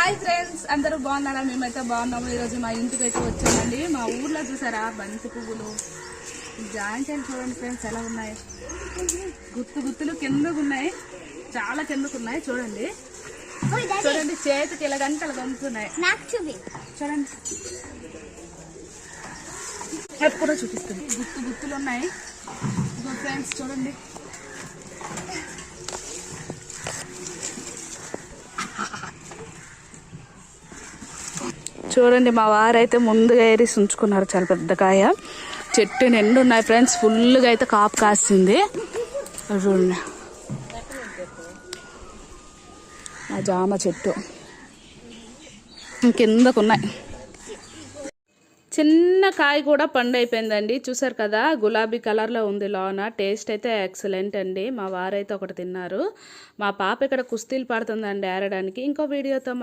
Hi friends, అందరూ బాగున్నారా? మేమైతే బాగున్నాము. ఈరోజు మా ఇంటికి అయితే వచ్చామండి. మా ఊర్లో చూసారా బంతి పువ్వులు, జాయింట్ చూడండి ఫ్రెండ్స్ ఎలా ఉన్నాయి. గుత్తులు కిందకు ఉన్నాయి, చాలా కిందకు ఉన్నాయి. చూడండి చూడండి చేతికి ఇలాగంటే అలా గంతున్నాయి. చూడండి అది కూడా చూపిస్తుంది. గుత్తులు ఉన్నాయి ఫ్రెండ్స్. చూడండి చూడండి మా వారైతే ముందుగా ఏరిసి ఉంచుకున్నారు. చాలా పెద్ద కాయ, చెట్టు నిండు ఉన్నాయి ఫ్రెండ్స్. ఫుల్గా అయితే కాపు కాసింది. చూడండి ఆ జామ చెట్టు కిందకు ఉన్నాయి. చిన్న కాయ కూడా పండు అయిపోయిందండి. చూసారు కదా, గులాబీ కలర్లో ఉంది లోన. టేస్ట్ అయితే ఎక్సలెంట్ అండి. మా వారైతే ఒకటి తిన్నారు. మా పాప ఇక్కడ కుస్తీలు పడుతుందండి ఏరడానికి. ఇంకో వీడియోతో